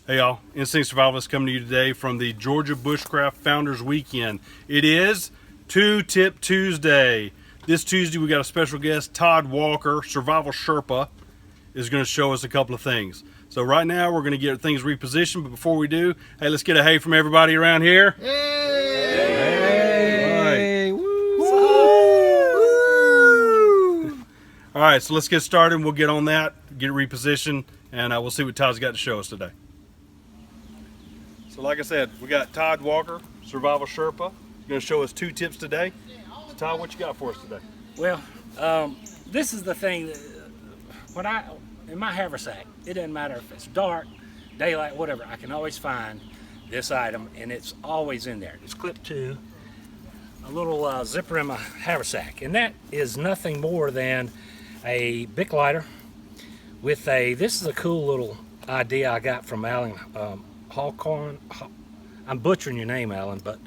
Hey y'all, Instinct Survivalist coming to you today from the Georgia Bushcraft Founders Weekend. It is Two Tip Tuesday. This Tuesday we got a special guest, Todd Walker, Survival Sherpa, is going to show us a couple of things. So right now we're going to get things repositioned, but before we do, hey, let's get a hey from everybody around here. Hey! Hey! Woo! All right, so let's get started. We'll get on that, get it repositioned, and we'll see what Todd's got to show us today. So like I said, we got Todd Walker, Survival Sherpa. He's going to show us two tips today. So Todd, what you got for us today? Well, this is the thing that in my haversack, it doesn't matter if it's dark, daylight, whatever, I can always find this item, and it's always in there. It's clipped to a little zipper in my haversack, and that is nothing more than a Bic lighter with this is a cool little idea I got from Alan Hawcorn. I'm butchering your name, Alan, but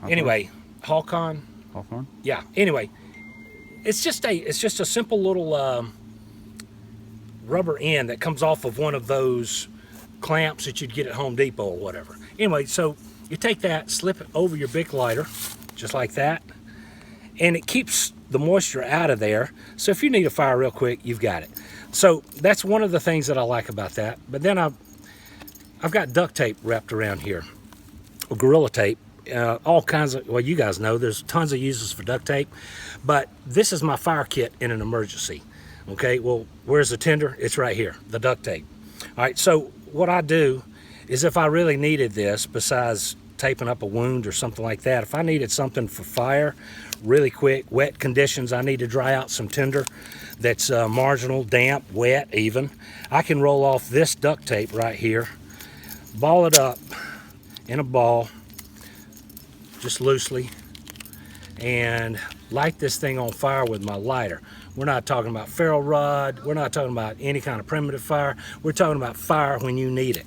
anyway, Hawcorn. Yeah. Anyway, it's just a simple little rubber end that comes off of one of those clamps that you'd get at Home Depot or whatever. Anyway, so you take that, slip it over your Bic lighter, just like that, and it keeps the moisture out of there. So if you need a fire real quick, you've got it. So that's one of the things that I like about that. But then I've got duct tape wrapped around here, or Gorilla tape, all kinds of, well, you guys know there's tons of uses for duct tape, but this is my fire kit in an emergency. Okay, well, where's the tinder? It's right here, the duct tape. All right, so what I do is if I really needed this, besides taping up a wound or something like that, if I needed something for fire really quick, wet conditions, I need to dry out some tinder that's marginal, damp, wet even, I can roll off this duct tape right here, ball it up in a ball, just loosely, and light this thing on fire with my lighter. We're not talking about ferro rod, we're not talking about any kind of primitive fire, we're talking about fire when you need it.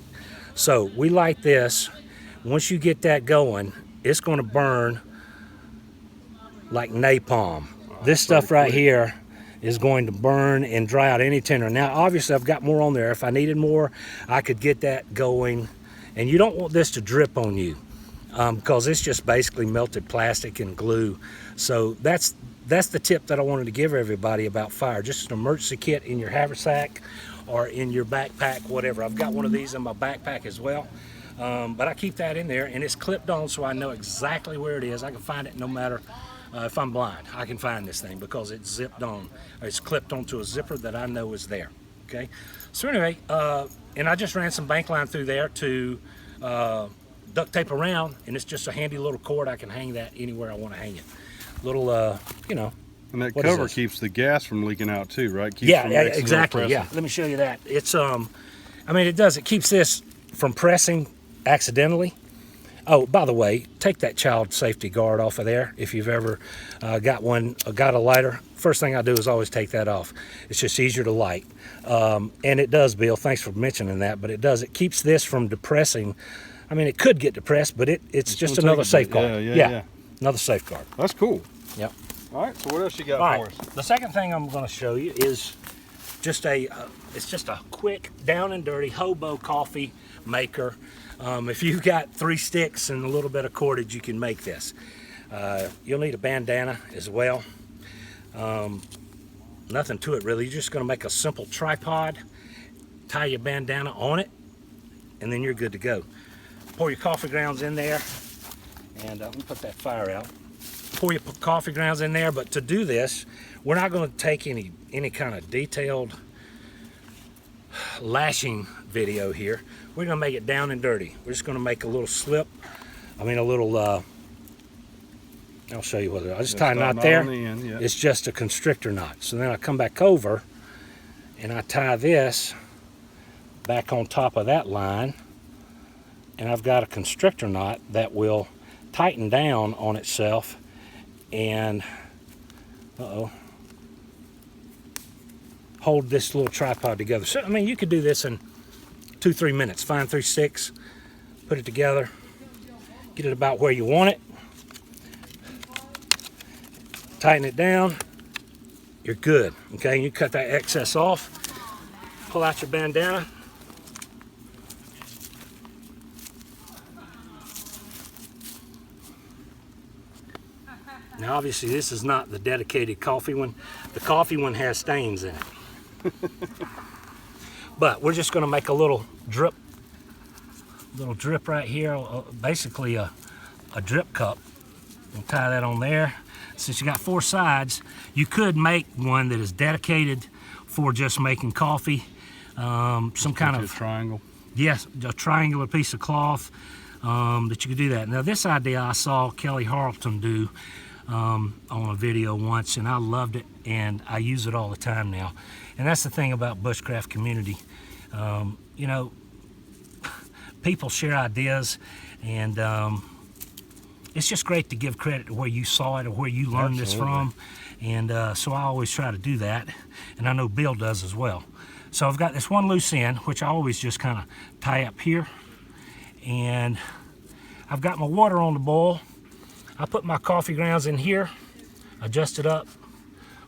So we light this. Once you get that going, it's going to burn like napalm. This stuff right here is going to burn and dry out any tinder. Now obviously I've got more on there. If I needed more, I could get that going. And you don't want this to drip on you because it's just basically melted plastic and glue. So that's the tip that I wanted to give everybody about fire. Just an emergency kit in your haversack or in your backpack, whatever. I've got one of these in my backpack as well. But I keep that in there, and it's clipped on so I know exactly where it is. I can find it no matter if I'm blind. I can find this thing because it's zipped on. It's clipped onto a zipper that I know is there. Okay. So anyway, and I just ran some bank line through there to duct tape around, and it's just a handy little cord. I can hang that anywhere I want to hang it. Little, you know. And that cover keeps the gas from leaking out too, right? Keeps yeah, exactly. Yeah. Let me show you that. It's I mean, it does. It keeps this from pressing accidentally. Oh, by the way, take that child safety guard off of there if you've ever got a lighter. First thing I do is always take that off. It's just easier to light. And it does, Bill, thanks for mentioning that, but it does. It keeps this from depressing. I mean, it could get depressed, but it's just another safeguard. Yeah. Another safeguard. That's cool. Yep. All right, so what else you got for us? The second thing I'm going to show you is just it's just a quick down and dirty hobo coffee maker. If you've got 3 sticks and a little bit of cordage, you can make this. You'll need a bandana as well. Nothing to it really. You're just going to make a simple tripod, tie your bandana on it, and then you're good to go. Pour your coffee grounds in there, and let me put that fire out. Pour your coffee grounds in there, but to do this, we're not going to take any kind of detailed lashing video here. We're going to make it down and dirty. We're just going to make a little slip. I mean, a little, I'll show you what it is. I'll just tie a knot there. Yeah. It's just a constrictor knot. So then I come back over and I tie this back on top of that line. And I've got a constrictor knot that will tighten down on itself and, hold this little tripod together. So, I mean, you could do this in 2-3 minutes. Find 3 sticks, put it together, get it about where you want it, tighten it down, you're good. Okay, you cut that excess off, pull out your bandana, Now obviously this is not the dedicated coffee one. The coffee one has stains in it. But we're just gonna make a little drip right here, basically a drip cup. We'll tie that on there. Since you got 4 sides, you could make one that is dedicated for just making coffee. Some kind of triangle. Yes, a triangular piece of cloth that you could do that. Now this idea I saw Kelly Harleton do on a video once, and I loved it, and I use it all the time now. And that's the thing about bushcraft community. You know, people share ideas, and it's just great to give credit to where you saw it or where you learned this from. And so I always try to do that, and I know Bill does as well. So I've got this one loose end, which I always just kind of tie up here, and I've got my water on the boil. I put my coffee grounds in here, adjust it up,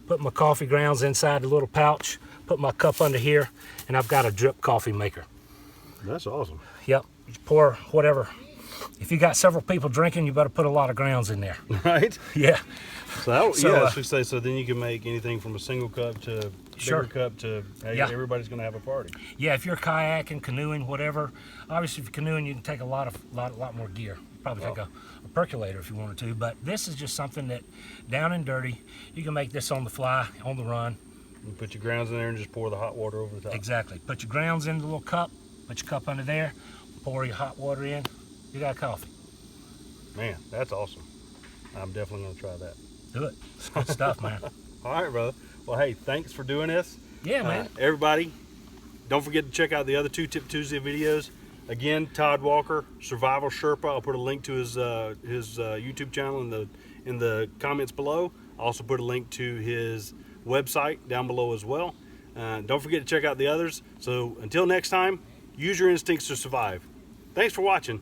put my coffee grounds inside the little pouch, put my cup under here, and I've got a drip coffee maker. That's awesome. Yep, you pour whatever. If you got several people drinking, you better put a lot of grounds in there. Right? Yeah. So, so then you can make anything from a single cup to bigger cup to, hey, yeah, everybody's going to have a party. Yeah, if you're kayaking, canoeing, whatever. Obviously, if you're canoeing, you can take a lot more gear. Probably take a percolator if you wanted to. But this is just something that, down and dirty, you can make this on the fly, on the run. You put your grounds in there and just pour the hot water over the top. Exactly. Put your grounds in the little cup. Put your cup under there. Pour your hot water in. You got coffee. Man, that's awesome. I'm definitely going to try that. Do it. It's good stuff, man. All right, brother. Well, hey, thanks for doing this. Yeah, man. Everybody, don't forget to check out the other 2 Tip Tuesday videos. Again, Todd Walker, Survival Sherpa. I'll put a link to his YouTube channel in the comments below. I'll also put a link to his website down below as well. Don't forget to check out the others. So until next time, use your instincts to survive. Thanks for watching.